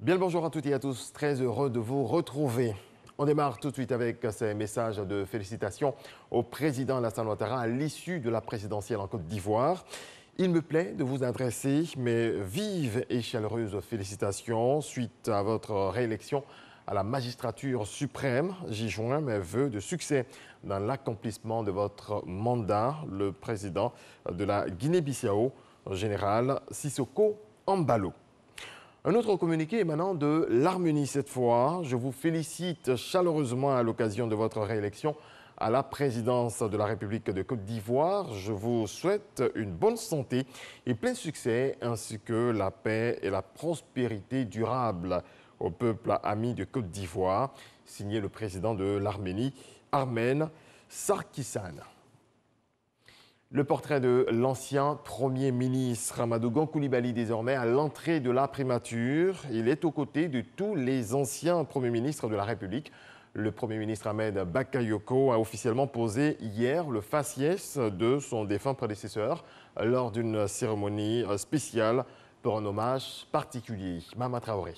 Bien le bonjour à toutes et à tous, très heureux de vous retrouver. On démarre tout de suite avec ces messages de félicitations au président Alassane Ouattara à l'issue de la présidentielle en Côte d'Ivoire. Il me plaît de vous adresser mes vives et chaleureuses félicitations suite à votre réélection à la magistrature suprême. J'y joins mes vœux de succès dans l'accomplissement de votre mandat, le président de la Guinée-Bissau, général Sissoko Embalo. Un autre communiqué émanant de l'Arménie cette fois. Je vous félicite chaleureusement à l'occasion de votre réélection à la présidence de la République de Côte d'Ivoire. Je vous souhaite une bonne santé et plein succès, ainsi que la paix et la prospérité durable au peuple ami de Côte d'Ivoire. Signé le président de l'Arménie, Armen Sarkisyan. Le portrait de l'ancien Premier ministre Amadou Coulibaly désormais à l'entrée de la primature. Il est aux côtés de tous les anciens Premiers ministres de la République. Le Premier ministre Ahmed Bakayoko a officiellement posé hier le faciès de son défunt prédécesseur lors d'une cérémonie spéciale pour un hommage particulier. Mama Traoré.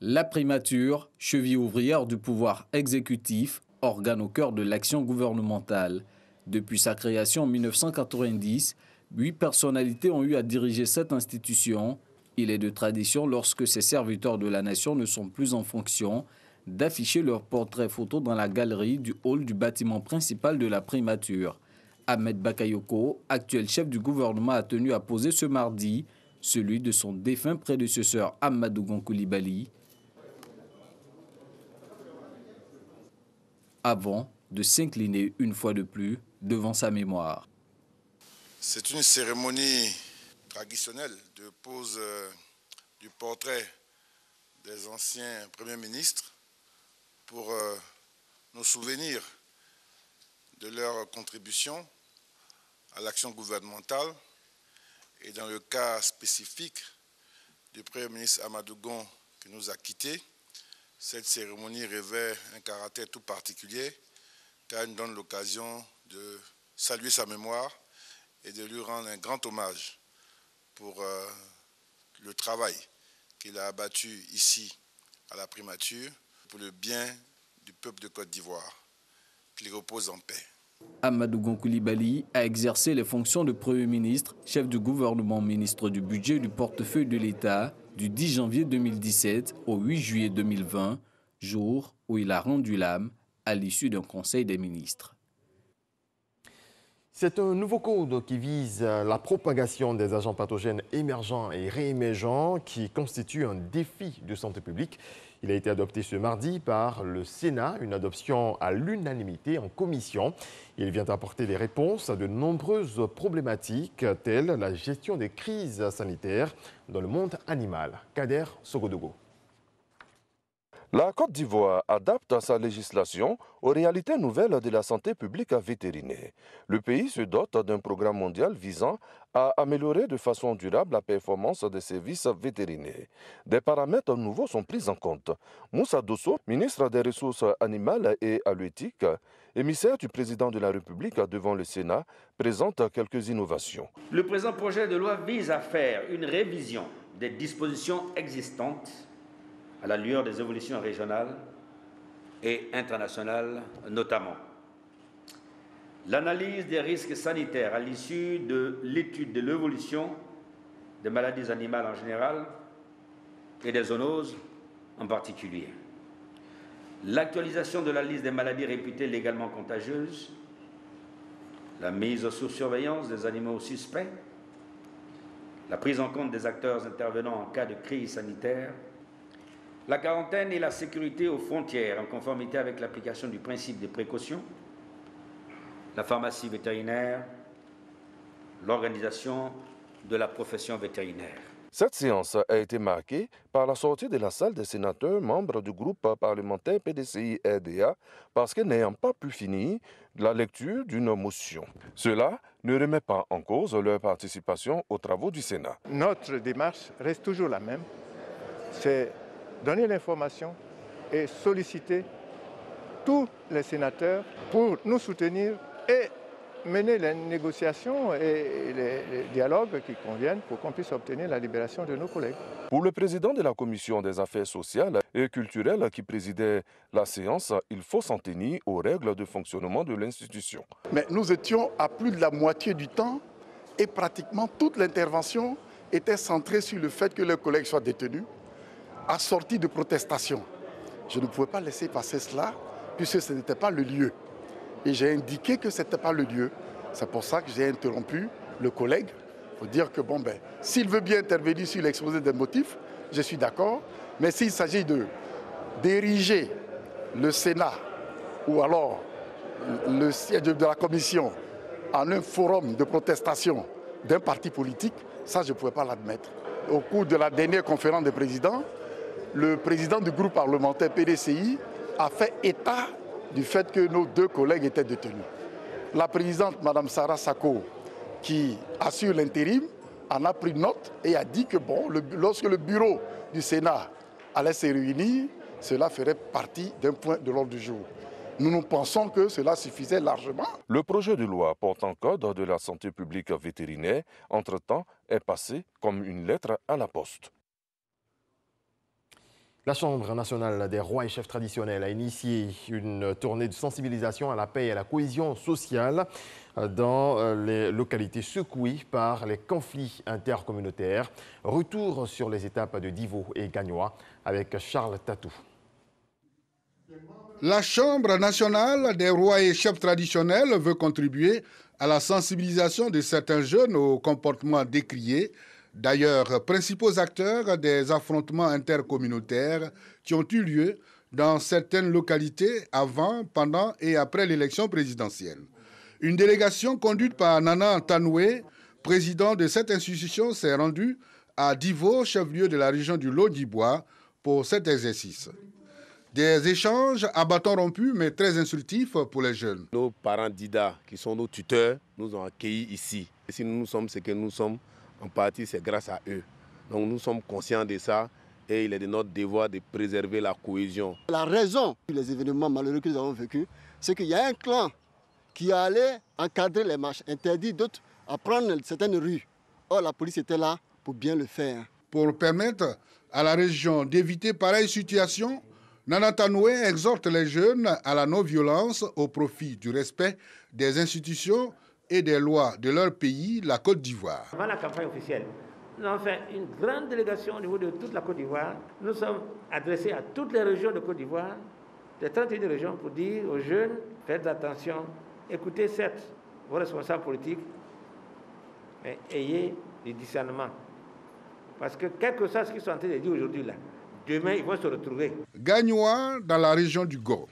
La primature, cheville ouvrière du pouvoir exécutif, organe au cœur de l'action gouvernementale. Depuis sa création en 1990, 8 personnalités ont eu à diriger cette institution. Il est de tradition, lorsque ces serviteurs de la nation ne sont plus en fonction, d'afficher leur portrait photo dans la galerie du hall du bâtiment principal de la primature. Ahmed Bakayoko, actuel chef du gouvernement, a tenu à poser ce mardi celui de son défunt prédécesseur Amadou Coulibaly, avant de s'incliner une fois de plus devant sa mémoire. C'est une cérémonie traditionnelle de pose du portrait des anciens premiers ministres pour nous souvenir de leur contribution à l'action gouvernementale. Et dans le cas spécifique du Premier ministre Amadou Gon qui nous a quittés, cette cérémonie revêt un caractère tout particulier car elle nous donne l'occasion de saluer sa mémoire et de lui rendre un grand hommage pour le travail qu'il a abattu ici à la primature pour le bien du peuple de Côte d'Ivoire. Qu'il repose en paix. Amadou Coulibaly a exercé les fonctions de Premier ministre, chef du gouvernement, ministre du budget et du portefeuille de l'État du 10 janvier 2017 au 8 juillet 2020, jour où il a rendu l'âme à l'issue d'un conseil des ministres. C'est un nouveau code qui vise la propagation des agents pathogènes émergents et réémergents qui constitue un défi de santé publique. Il a été adopté ce mardi par le Sénat, une adoption à l'unanimité en commission. Il vient apporter des réponses à de nombreuses problématiques telles la gestion des crises sanitaires dans le monde animal. Kader Sogodogo. La Côte d'Ivoire adapte sa législation aux réalités nouvelles de la santé publique vétérinaire. Le pays se dote d'un programme mondial visant à améliorer de façon durable la performance des services vétérinaires. Des paramètres nouveaux sont pris en compte. Moussa Dosso, ministre des Ressources animales et halieutiques, émissaire du président de la République devant le Sénat, présente quelques innovations. Le présent projet de loi vise à faire une révision des dispositions existantes à la lueur des évolutions régionales et internationales notamment. L'analyse des risques sanitaires à l'issue de l'étude de l'évolution des maladies animales en général et des zoonoses en particulier. L'actualisation de la liste des maladies réputées légalement contagieuses, la mise sous surveillance des animaux suspects, la prise en compte des acteurs intervenant en cas de crise sanitaire, la quarantaine et la sécurité aux frontières en conformité avec l'application du principe des précautions, la pharmacie vétérinaire, l'organisation de la profession vétérinaire. Cette séance a été marquée par la sortie de la salle des sénateurs membres du groupe parlementaire PDCI-RDA parce que n'ayant pas pu finir la lecture d'une motion. Cela ne remet pas en cause leur participation aux travaux du Sénat. Notre démarche reste toujours la même, c'est donner l'information et solliciter tous les sénateurs pour nous soutenir et mener les négociations et les dialogues qui conviennent pour qu'on puisse obtenir la libération de nos collègues. Pour le président de la Commission des affaires sociales et culturelles qui présidait la séance, il faut s'en tenir aux règles de fonctionnement de l'institution. Mais nous étions à plus de la moitié du temps et pratiquement toute l'intervention était centrée sur le fait que les collègues soient détenus, assortis de protestations. Je ne pouvais pas laisser passer cela puisque ce n'était pas le lieu. Et j'ai indiqué que ce n'était pas le lieu. C'est pour ça que j'ai interrompu le collègue pour dire que s'il veut bien intervenir sur l'exposé des motifs, je suis d'accord. Mais s'il s'agit d'ériger le Sénat ou alors le siège de la Commission en un forum de protestation d'un parti politique, ça je ne pouvais pas l'admettre. Au cours de la dernière conférence des présidents, le président du groupe parlementaire PDCI a fait état du fait que nos deux collègues étaient détenus. La présidente, Mme Sarah Sako, qui assure l'intérim, en a pris note et a dit que lorsque le bureau du Sénat allait se réunir, cela ferait partie d'un point de l'ordre du jour. Nous pensons que cela suffisait largement. Le projet de loi portant code de la santé publique vétérinaire, entre-temps, est passé comme une lettre à la poste. La Chambre nationale des rois et chefs traditionnels a initié une tournée de sensibilisation à la paix et à la cohésion sociale dans les localités secouées par les conflits intercommunautaires. Retour sur les étapes de Divo et Gagnoa avec Charles Tatou. La Chambre nationale des rois et chefs traditionnels veut contribuer à la sensibilisation de certains jeunes aux comportements décriés. D'ailleurs, principaux acteurs des affrontements intercommunautaires qui ont eu lieu dans certaines localités avant, pendant et après l'élection présidentielle. Une délégation conduite par Nana Tanoué, président de cette institution, s'est rendue à Divo, chef-lieu de la région du Lot-d'Ibois, pour cet exercice. Des échanges à bâton rompu, mais très instructifs pour les jeunes. Nos parents d'Ida, qui sont nos tuteurs, nous ont accueillis ici. Et si nous sommes ce que nous sommes, en partie, c'est grâce à eux. Donc nous sommes conscients de ça et il est de notre devoir de préserver la cohésion. La raison des événements malheureux que nous avons vécus, c'est qu'il y a un clan qui allait encadrer les marches, interdit d'autres à prendre certaines rues. Or, la police était là pour bien le faire. Pour permettre à la région d'éviter pareille situation, Nana Tanoué exhorte les jeunes à la non-violence au profit du respect des institutions et des lois de leur pays, la Côte d'Ivoire. Avant la campagne officielle, nous avons fait une grande délégation au niveau de toute la Côte d'Ivoire. Nous sommes adressés à toutes les régions de Côte d'Ivoire, les 31 régions, pour dire aux jeunes, faites attention, écoutez certes vos responsables politiques, mais ayez du discernement. Parce que quel que soit ce qu'ils sont en train de dire aujourd'hui, là, demain, ils vont se retrouver. Gagnoa dans la région du Go.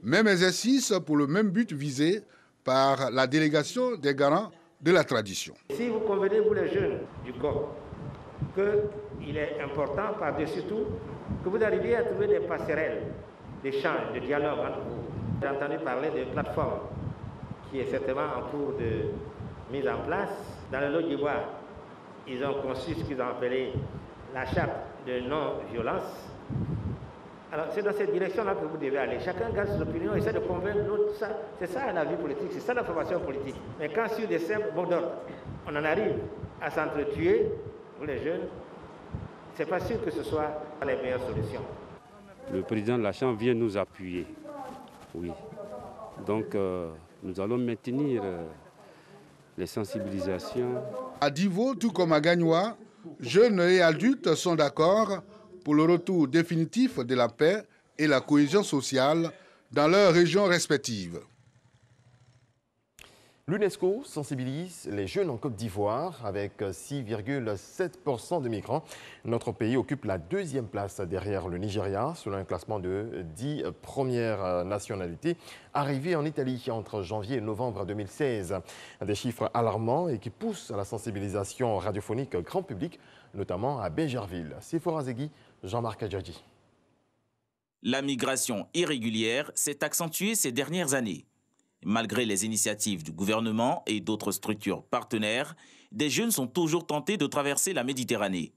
Même exercice pour le même but visé par la délégation des garants de la tradition. Si vous convenez, vous les jeunes du Go, qu'il est important par-dessus tout que vous arriviez à trouver des passerelles, d'échanges, de dialogue entre vous. J'ai entendu parler d'une plateforme qui est certainement en cours de mise en place. Dans le Lot d'Ivoire, ils ont conçu ce qu'ils ont appelé la charte de non-violence. Alors c'est dans cette direction-là que vous devez aller. Chacun garde ses opinions, essaie de convaincre l'autre. C'est ça la vie politique, c'est ça la formation politique. Mais quand sur des simples mots d'ordre, on en arrive à s'entretuer, vous les jeunes, c'est pas sûr que ce soit les meilleures solutions. Le président de la Chambre vient nous appuyer. Oui. Donc nous allons maintenir les sensibilisations. À Divo, tout comme à Gagnoa, jeunes et adultes sont d'accord pour le retour définitif de la paix et la cohésion sociale dans leurs régions respectives. L'UNESCO sensibilise les jeunes en Côte d'Ivoire avec 6,7% de migrants. Notre pays occupe la deuxième place derrière le Nigeria, selon un classement de 10 premières nationalités arrivées en Italie entre janvier et novembre 2016. Des chiffres alarmants et qui poussent à la sensibilisation radiophonique grand public, notamment à Bégerville. Sephora Zegui, Jean-Marc Adjadji. La migration irrégulière s'est accentuée ces dernières années. Malgré les initiatives du gouvernement et d'autres structures partenaires, des jeunes sont toujours tentés de traverser la Méditerranée.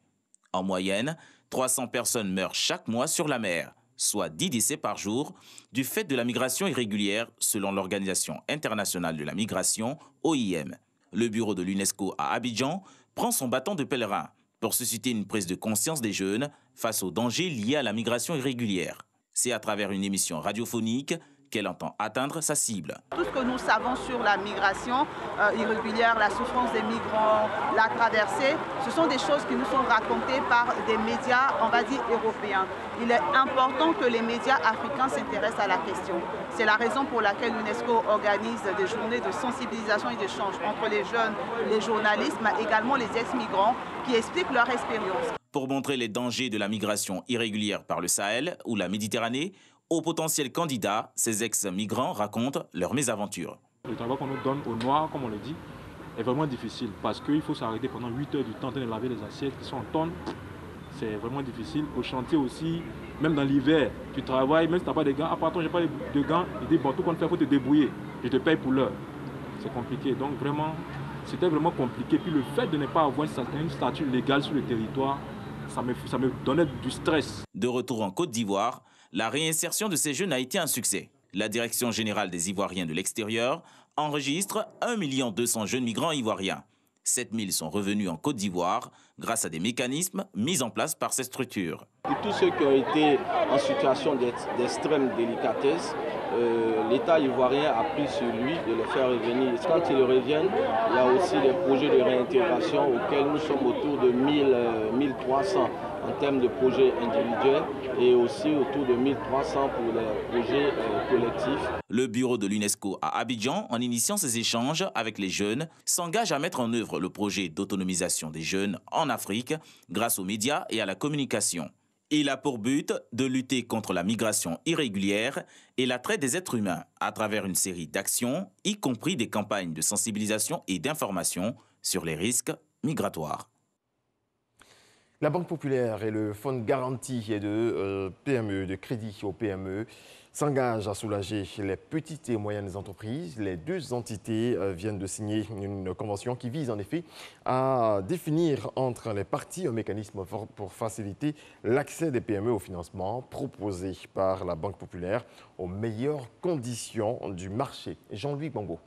En moyenne, 300 personnes meurent chaque mois sur la mer. soit 10 décès par jour, du fait de la migration irrégulière, selon l'Organisation internationale de la migration, OIM. Le bureau de l'UNESCO à Abidjan prend son bâton de pèlerin pour susciter une prise de conscience des jeunes face aux dangers liés à la migration irrégulière. C'est à travers une émission radiophonique qu'elle entend atteindre sa cible. Tout ce que nous savons sur la migration irrégulière, la souffrance des migrants, la traversée, ce sont des choses qui nous sont racontées par des médias, on va dire, européens. Il est important que les médias africains s'intéressent à la question. C'est la raison pour laquelle l'UNESCO organise des journées de sensibilisation et d'échange entre les jeunes, les journalistes, mais également les ex-migrants qui expliquent leur expérience. Pour montrer les dangers de la migration irrégulière par le Sahel ou la Méditerranée, aux potentiels candidats, ces ex-migrants racontent leurs mésaventures. Le travail qu'on nous donne au noir, comme on le dit, est vraiment difficile parce qu'il faut s'arrêter pendant 8 heures du temps en train de laver les assiettes qui sont en tonnes. C'est vraiment difficile. Au chantier aussi, même dans l'hiver, tu travailles, même si tu n'as pas de gants. Ah, pardon, j'ai pas de gants. Il dit, bon, tout compte fait, il faut te débrouiller. Je te paye pour l'heure. C'est compliqué. Donc vraiment, c'était vraiment compliqué. Puis le fait de ne pas avoir une statut légale sur le territoire, ça me donnait du stress. De retour en Côte d'Ivoire, la réinsertion de ces jeunes a été un succès. La Direction générale des Ivoiriens de l'extérieur enregistre 1 200 000 jeunes migrants ivoiriens. 7 000 sont revenus en Côte d'Ivoire grâce à des mécanismes mis en place par ces structures. Pour tous ceux qui ont été en situation d'extrême délicatesse, l'État ivoirien a pris sur lui de les faire revenir. Quand ils reviennent, il y a aussi des projets de réintégration auxquels nous sommes autour de 1300 en termes de projets individuels et aussi autour de 1300 pour les projets collectifs. Le bureau de l'UNESCO à Abidjan, en initiant ces échanges avec les jeunes, s'engage à mettre en œuvre le projet d'autonomisation des jeunes en Afrique grâce aux médias et à la communication. Il a pour but de lutter contre la migration irrégulière et la traite des êtres humains à travers une série d'actions, y compris des campagnes de sensibilisation et d'information sur les risques migratoires. La Banque populaire et le Fonds de garantie et de PME, de crédit aux PME, s'engagent à soulager les petites et moyennes entreprises. Les deux entités viennent de signer une convention qui vise en effet à définir entre les parties un mécanisme pour faciliter l'accès des PME au financement proposé par la Banque populaire aux meilleures conditions du marché. Jean-Louis Bongo.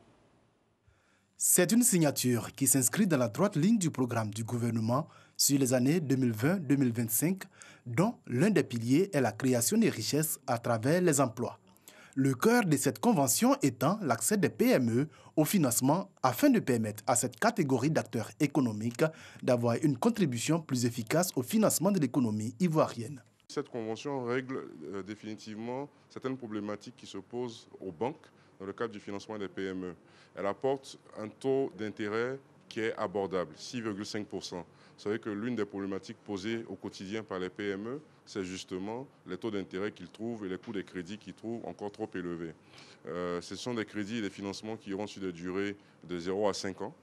C'est une signature qui s'inscrit dans la droite ligne du programme du gouvernement sur les années 2020-2025, dont l'un des piliers est la création des richesses à travers les emplois. Le cœur de cette convention étant l'accès des PME au financement afin de permettre à cette catégorie d'acteurs économiques d'avoir une contribution plus efficace au financement de l'économie ivoirienne. Cette convention règle définitivement certaines problématiques qui se posent aux banques dans le cadre du financement des PME. Elle apporte un taux d'intérêt qui est abordable, 6,5%. Vous savez que l'une des problématiques posées au quotidien par les PME, c'est justement les taux d'intérêt qu'ils trouvent et les coûts des crédits qu'ils trouvent encore trop élevés. Ce sont des crédits et des financements qui iront sur des durées de 0 à 5 ans.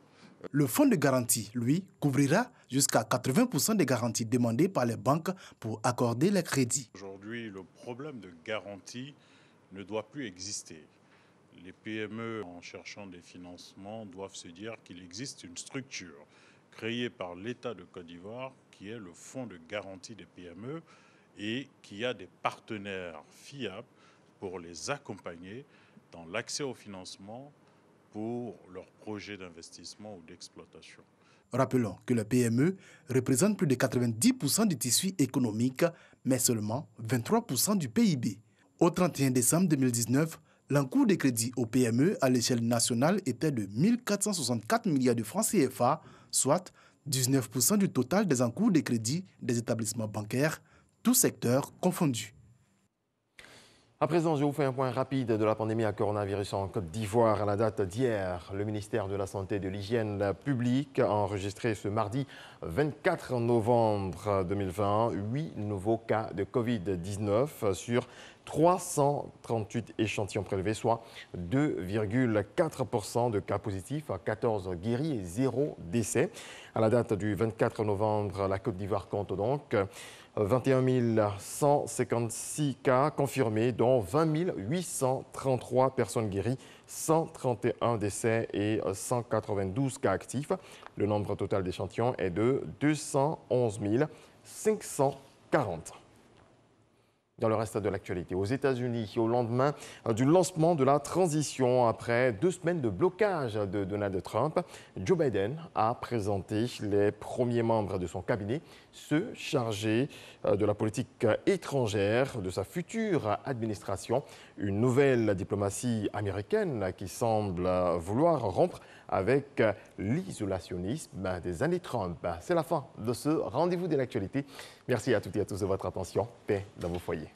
Le fonds de garantie, lui, couvrira jusqu'à 80% des garanties demandées par les banques pour accorder les crédits. Aujourd'hui, le problème de garantie ne doit plus exister. Les PME, en cherchant des financements, doivent se dire qu'il existe une structure créée par l'État de Côte d'Ivoire qui est le fonds de garantie des PME et qui a des partenaires fiables pour les accompagner dans l'accès au financement pour leurs projets d'investissement ou d'exploitation. Rappelons que les PME représentent plus de 90% du tissu économique, mais seulement 23% du PIB. Au 31 décembre 2019, l'encours des crédits aux PME à l'échelle nationale était de 1 464 milliards de francs CFA, soit 19% du total des encours des crédits des établissements bancaires, tous secteurs confondus. À présent, je vous fais un point rapide de la pandémie à coronavirus en Côte d'Ivoire. À la date d'hier, le ministère de la Santé et de l'Hygiène publique a enregistré ce mardi 24 novembre 2020 8 nouveaux cas de Covid-19 sur 338 échantillons prélevés, soit 2,4% de cas positifs, 14 guéris et 0 décès. À la date du 24 novembre, la Côte d'Ivoire compte donc 21 156 cas confirmés, dont 20 833 personnes guéries, 131 décès et 192 cas actifs. Le nombre total d'échantillons est de 211 540. Dans le reste de l'actualité, aux États-Unis, au lendemain du lancement de la transition, après 2 semaines de blocage de Donald Trump, Joe Biden a présenté les premiers membres de son cabinet, ceux chargés de la politique étrangère de sa future administration. Une nouvelle diplomatie américaine qui semble vouloir rompre avec l'isolationnisme des années Trump. C'est la fin de ce rendez-vous de l'actualité. Merci à toutes et à tous de votre attention. Paix dans vos foyers.